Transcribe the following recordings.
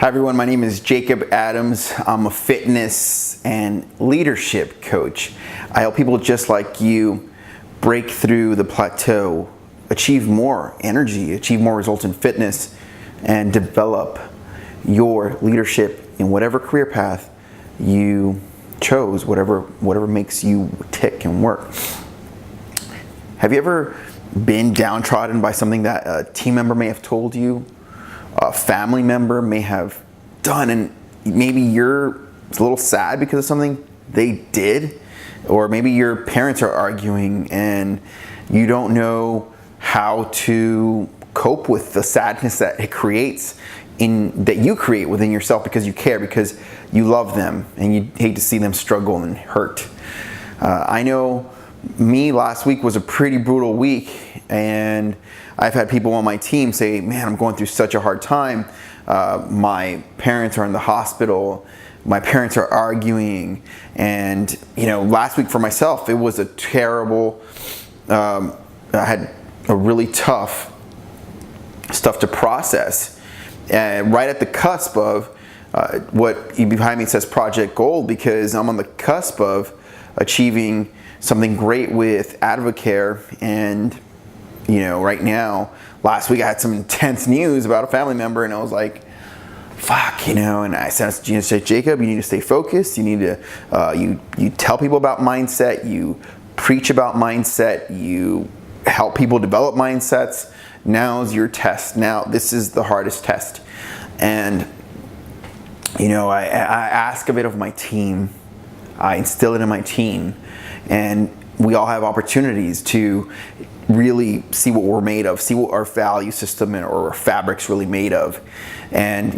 Hi everyone, my name is Jacob Adams. I'm a fitness and leadership coach. I help people just like you break through the plateau, achieve more energy, achieve more results in fitness, and develop your leadership in whatever career path you chose, whatever makes you tick and work. Have you ever been downtrodden by something that a team member may have told you, a family member may have done, and maybe you're a little sad because of something they did? Or maybe your parents are arguing and you don't know how to cope with the sadness that it creates that you create within yourself because you care, because you love them and you hate to see them struggle and hurt. I know me, last week was a pretty brutal week, and I've had people on my team say, man, I'm going through such a hard time. My parents are in the hospital. My parents are arguing. And, last week for myself, it was a terrible, I had a really tough stuff to process. Right at the cusp of what behind me says Project Gold, because I'm on the cusp of achieving something great with Advocare. And right now, last week I had some intense news about a family member, and I was like, fuck, and I said, Jacob, you need to stay focused. You need to, you tell people about mindset, you preach about mindset, you help people develop mindsets. Now's your test. Now, this is the hardest test. And, I ask a bit of my team. I instill it in my team, and we all have opportunities to really see what we're made of, see what our value system or our fabric's really made of. And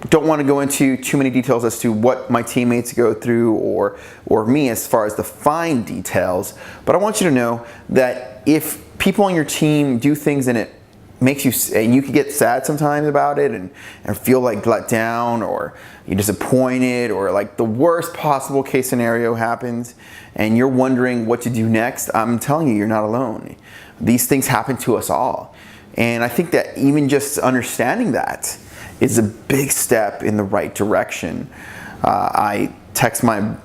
don't want to go into too many details as to what my teammates go through or me as far as the fine details, but I want you to know that if people on your team do things and it makes you, and you can get sad sometimes about it and feel like let down, or you're disappointed, or like the worst possible case scenario happens and you're wondering what to do next, I'm telling you, you're not alone. These things happen to us all. And I think that even just understanding that is a big step in the right direction. I text my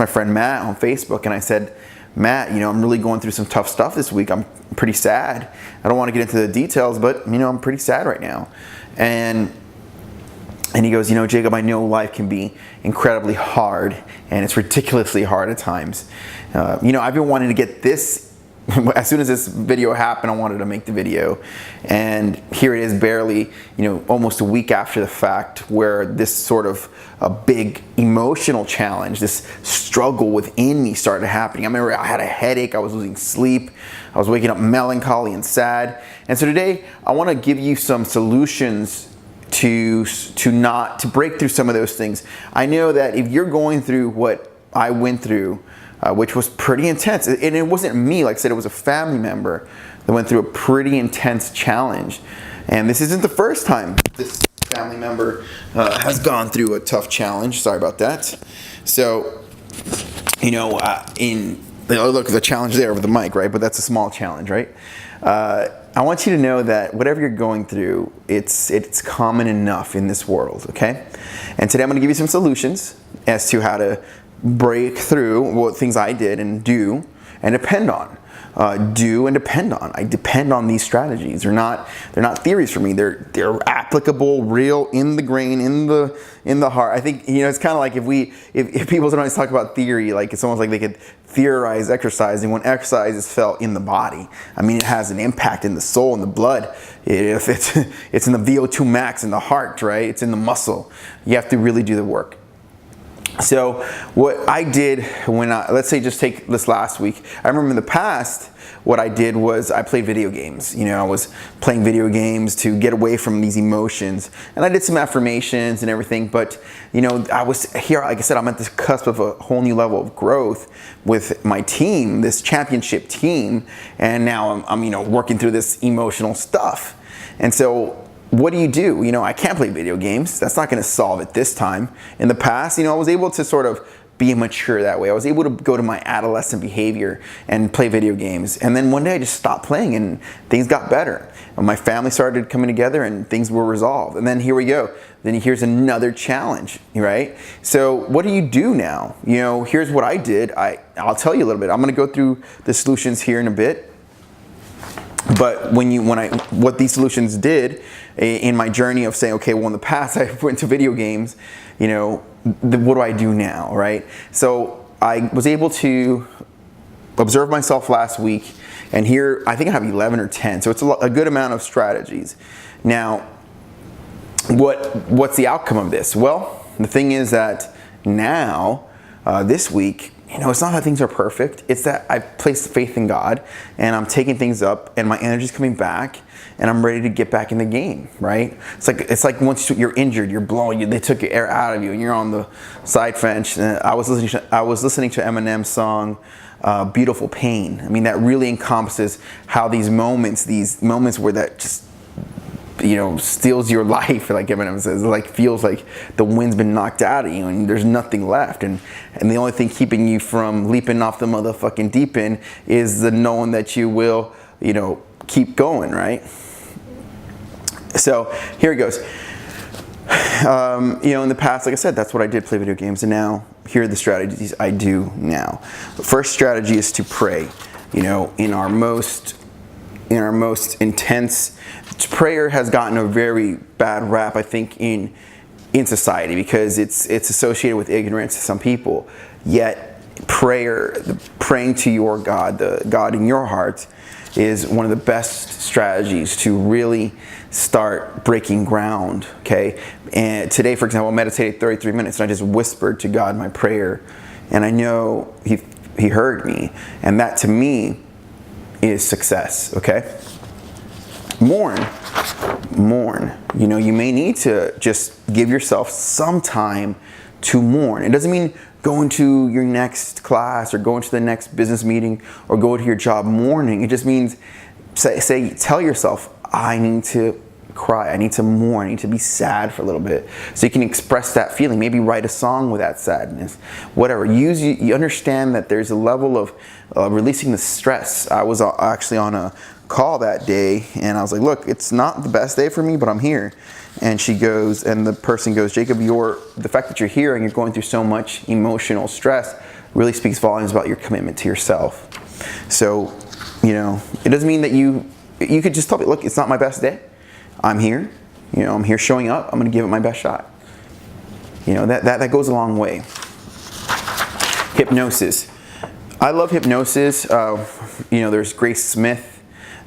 friend Matt on Facebook, and I said, Matt, I'm really going through some tough stuff this week. I'm pretty sad. I don't want to get into the details, but I'm pretty sad right now. And he goes, Jacob, I know life can be incredibly hard, and it's ridiculously hard at times. I've been wanting to get this. As soon as this video happened, I wanted to make the video, and here it is, barely, almost a week after the fact, where this sort of a big emotional challenge, this struggle within me started happening. I remember I had a headache, I was losing sleep, I was waking up melancholy and sad. And so today, I want to give you some solutions to break through some of those things. I know that if you're going through what I went through, which was pretty intense. And it wasn't me, like I said, it was a family member that went through a pretty intense challenge. And this isn't the first time this family member has gone through a tough challenge. Sorry about that. So, look, the challenge there with the mic, right? But that's a small challenge, right? I want you to know that whatever you're going through, it's common enough in this world, okay? And today I'm going to give you some solutions as to how to break through what things I did and do and depend on. I depend on these strategies. They're not theories for me. They're applicable, real, in the grain, in the heart. I think it's kind of like if people sometimes talk about theory, like it's almost like they could theorize exercise, and when exercise is felt in the body, I mean, it has an impact in the soul and the blood. If it's in the VO2 max in the heart, right? It's in the muscle. You have to really do the work. So what I did let's say just take this last week. I remember in the past, what I did was I played video games. I was playing video games to get away from these emotions. And I did some affirmations and everything, but I was here, like I said, I'm at the cusp of a whole new level of growth with my team, this championship team. And now I'm working through this emotional stuff. And so what do? I can't play video games. That's not going to solve it this time. In the past, I was able to sort of be immature that way. I was able to go to my adolescent behavior and play video games. And then one day I just stopped playing and things got better. And my family started coming together and things were resolved. And then here we go. Then here's another challenge, right? So what do you do now? Here's what I did. I'll tell you a little bit. I'm going to go through the solutions here in a bit. But what these solutions did in my journey of saying, okay, well, in the past I went to video games, what do I do now, right? So I was able to observe myself last week, and here I think I have 11 or 10, so it's a good amount of strategies. Now, what's the outcome of this? Well, the thing is that now, this week, it's not that things are perfect. It's that I've placed faith in God and I'm taking things up and my energy's coming back and I'm ready to get back in the game, right? It's like once you're injured, they took your air out of you and you're on the side bench. I was listening to Eminem's song, Beautiful Pain. I mean, that really encompasses how these moments where that just steals your life, like Eminem says, feels like the wind's been knocked out of you and there's nothing left, and the only thing keeping you from leaping off the motherfucking deep end is the knowing that you will keep going, right? So here it goes. In the past, like I said, that's what I did, play video games, and now here are the strategies I do now. The first strategy is to pray. In our most intense, prayer has gotten a very bad rap, I think, in society because it's associated with ignorance to some people. Yet praying to your God, the God in your heart, is one of the best strategies to really start breaking ground, okay? And today, for example, I meditated 33 minutes and I just whispered to God my prayer, and I know he heard me, and that to me is success, okay? Mourn. You may need to just give yourself some time to mourn. It doesn't mean go into your next class or go into the next business meeting or go to your job mourning. It just means tell yourself, I need to cry, I need to mourn, I need to be sad for a little bit, so you can express that feeling. Maybe write a song with that sadness, whatever. You understand that there's a level of releasing the stress. I was actually on a call that day and I was like, look, it's not the best day for me, but I'm here. And the person goes, Jacob, the fact that you're here and you're going through so much emotional stress really speaks volumes about your commitment to yourself. So, it doesn't mean that you could just tell me, look, it's not my best day. I'm here. I'm here showing up. I'm going to give it my best shot. That goes a long way. Hypnosis. I love hypnosis. There's Grace Smith.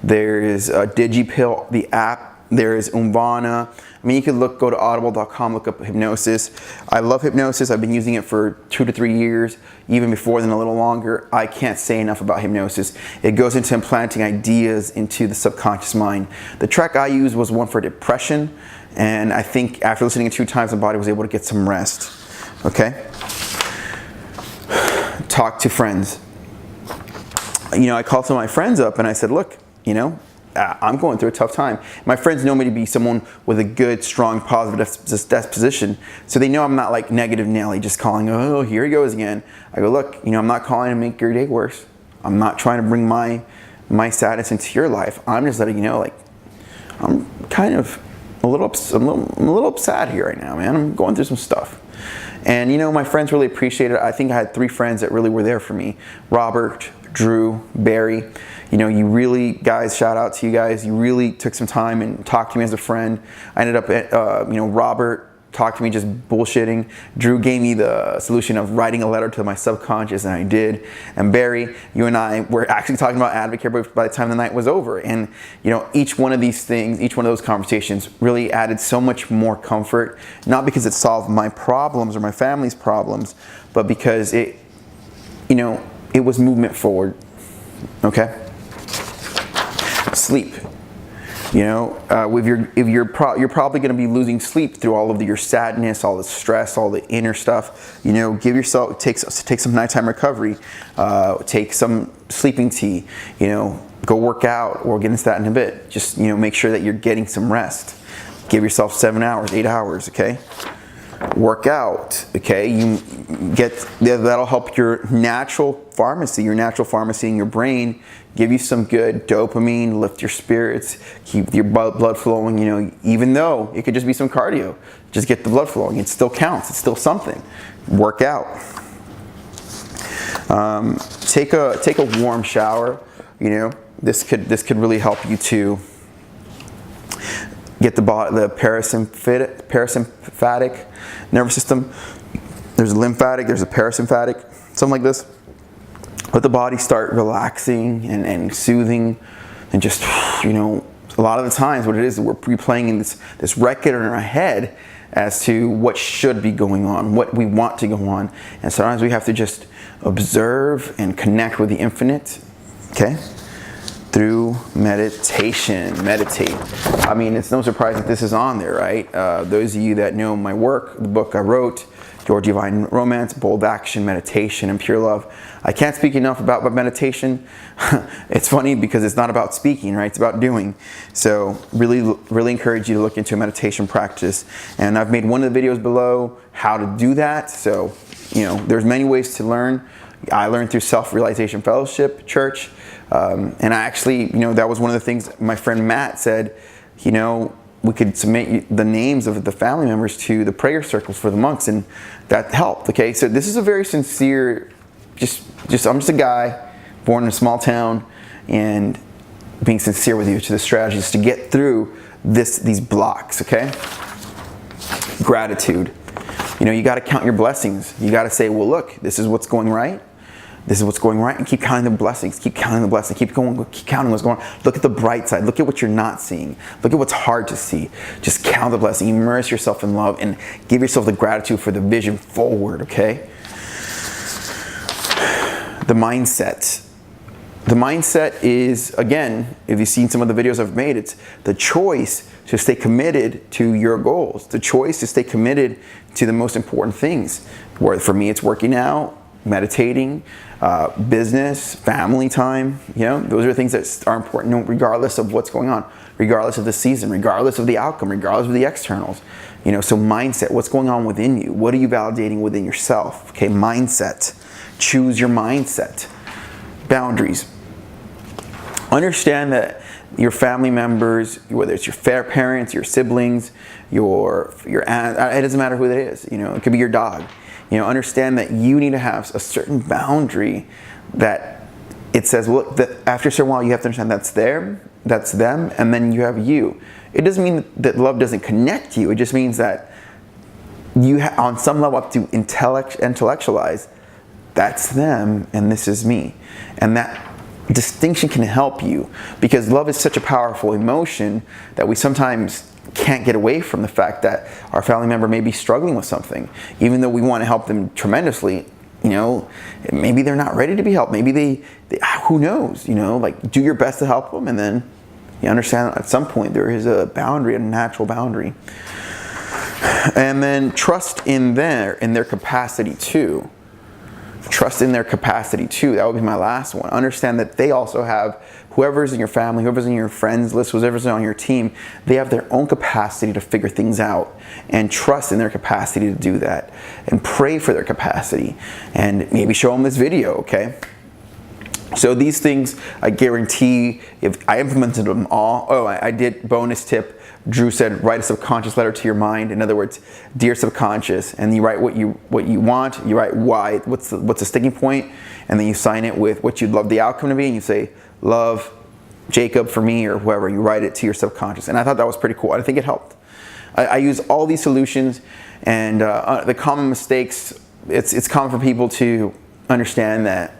There is DigiPill, the app. There is Umbana. I mean, you could go to audible.com, look up hypnosis. I love hypnosis. I've been using it for 2 to 3 years, even before then a little longer. I can't say enough about hypnosis. It goes into implanting ideas into the subconscious mind. The track I used was one for depression, and I think after listening 2 times, my body was able to get some rest. Okay? Talk to friends. I called some of my friends up and I said, look, I'm going through a tough time. My friends know me to be someone with a good, strong, positive disposition. So they know I'm not like negative Nelly, just calling, oh, here he goes again. I go, look, I'm not calling to make your day worse. I'm not trying to bring my sadness into your life. I'm just letting you know, I'm kind of a little upset here right now, man. I'm going through some stuff. And my friends really appreciate it. I think I had 3 friends that really were there for me. Robert, Drew, Barry. You really, guys, shout out to you guys. You really took some time and talked to me as a friend. I ended up at, Robert talked to me just bullshitting. Drew gave me the solution of writing a letter to my subconscious, and I did. And Barry, you and I were actually talking about Advocare by the time the night was over. And, each one of these things, each one of those conversations really added so much more comfort, not because it solved my problems or my family's problems, but because it was movement forward. Okay? Sleep. If you're probably going to be losing sleep through all of your sadness, all the stress, all the inner stuff. Give yourself take some nighttime recovery. Take some sleeping tea. Go work out. We'll get into that in a bit. Just make sure that you're getting some rest. Give yourself 7 hours, 8 hours. Okay. Work out, okay? That'll help your natural pharmacy in your brain, give you some good dopamine, lift your spirits, keep your blood flowing, even though it could just be some cardio. Just get the blood flowing. It still counts. It's still something. Work out. Take a warm shower. This could really help you to get the parasympathetic nervous system. There's a lymphatic, there's a parasympathetic, something like this. Let the body start relaxing and soothing, and just, a lot of the times what it is, we're replaying this record in our head as to what should be going on, what we want to go on. And sometimes we have to just observe and connect with the infinite, okay? Through meditation. Meditate. I mean, it's no surprise that this is on there, right? Those of you that know my work, the book I wrote, Your Divine Romance, Bold Action, Meditation, and Pure Love. I can't speak enough about meditation. It's funny because it's not about speaking, right? It's about doing. So really encourage you to look into a meditation practice. And I've made one of the videos below how to do that. So, there's many ways to learn. I learned through Self-Realization Fellowship Church. And I actually, that was one of the things my friend Matt said, we could submit the names of the family members to the prayer circles for the monks, and that helped. Okay, so this is a very sincere, I'm just a guy born in a small town, and being sincere with you to the strategies to get through these blocks. Okay, gratitude. You got to count your blessings. You got to say, well, look, this is what's going right. This is what's going right, and keep counting the blessings. Keep counting the blessings. Keep counting what's going on. Look at the bright side. Look at what you're not seeing. Look at what's hard to see. Just count the blessing. Immerse yourself in love and give yourself the gratitude for the vision forward, okay? The mindset. The mindset is, again, if you've seen some of the videos I've made, it's the choice to stay committed to your goals. The choice to stay committed to the most important things. Where for me, it's working out, meditating, business, family time. Those are things that are important regardless of what's going on, regardless of the season, regardless of the outcome, regardless of the externals. So mindset, what's going on within you? What are you validating within yourself? Okay, mindset. Choose your mindset. Boundaries. Understand that your family members, whether it's your parents, your siblings, your aunt, it doesn't matter who that is. It could be your dog. Understand that you need to have a certain boundary that it says, well, that after a certain while you have to understand that's them, and then you have you. It doesn't mean that love doesn't connect you. It just means that you on some level have to intellectualize that's them and this is me. And that distinction can help you, because love is such a powerful emotion that we sometimes can't get away from the fact that our family member may be struggling with something, even though we want to help them tremendously. Maybe they're not ready to be helped. Maybe they who knows, do your best to help them, and then you understand that at some point there is a boundary, a natural boundary. And then trust in their capacity too. Trust in their capacity too. That would be my last one. Understand that they also have, whoever's in your family, whoever's in your friends list, whoever's on your team, they have their own capacity to figure things out, and trust in their capacity to do that, and pray for their capacity, and maybe show them this video, okay? So these things, I guarantee, if I implemented them all. Oh, I did bonus tip. Drew said, write a subconscious letter to your mind. In other words, dear subconscious, and you write what you want. You write why, what's the sticking point, and then you sign it with what you'd love the outcome to be, and you say, love Jacob for me, or whoever. You write it to your subconscious, and I thought that was pretty cool. I think it helped. I use all these solutions, and the common mistakes. It's common for people to understand that,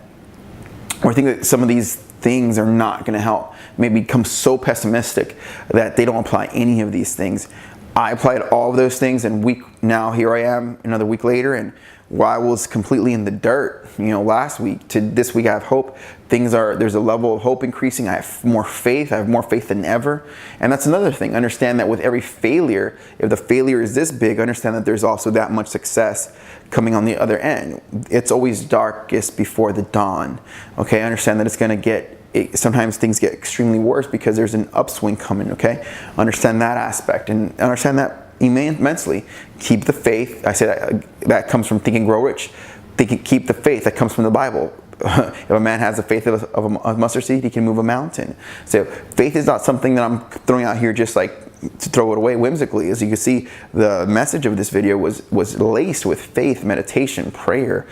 or think that some of these things are not going to help. Maybe become so pessimistic that they don't apply any of these things. I applied all of those things, and now here I am another week later, and while I was completely in the dirt, last week to this week, I have hope. There's a level of hope increasing. I have more faith. I have more faith than ever. And that's another thing. Understand that with every failure, if the failure is this big, understand that there's also that much success coming on the other end. It's always darkest before the dawn. Okay, understand that it's going to sometimes things get extremely worse because there's an upswing coming, okay? Understand that aspect, and understand that, immensely. Keep the faith. I said that comes from Think and Grow Rich. Keep the faith. That comes from the Bible. If a man has the faith of a mustard seed, he can move a mountain. So faith is not something that I'm throwing out here just like to throw it away whimsically. As you can see, the message of this video was laced with faith, meditation, prayer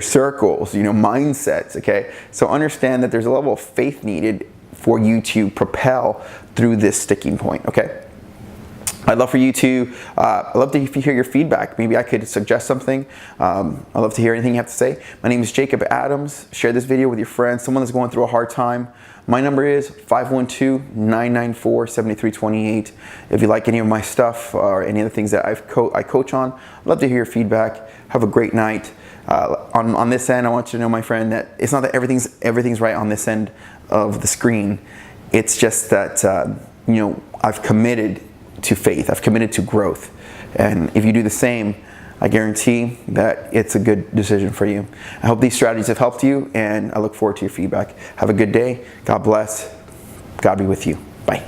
circles, mindsets. Okay, so understand that there's a level of faith needed for you to propel through this sticking point. Okay. I'd love for you to, I'd love to hear your feedback. Maybe I could suggest something. I'd love to hear anything you have to say. My name is Jacob Adams. Share this video with your friends, someone that's going through a hard time. My number is 512-994-7328. If you like any of my stuff or any of the things that I coach on, I'd love to hear your feedback. Have a great night. On this end, I want you to know, my friend, that it's not that everything's right on this end of the screen. It's just that, I've committed to faith. I've committed to growth. And if you do the same, I guarantee that it's a good decision for you. I hope these strategies have helped you, and I look forward to your feedback. Have a good day. God bless. God be with you. Bye.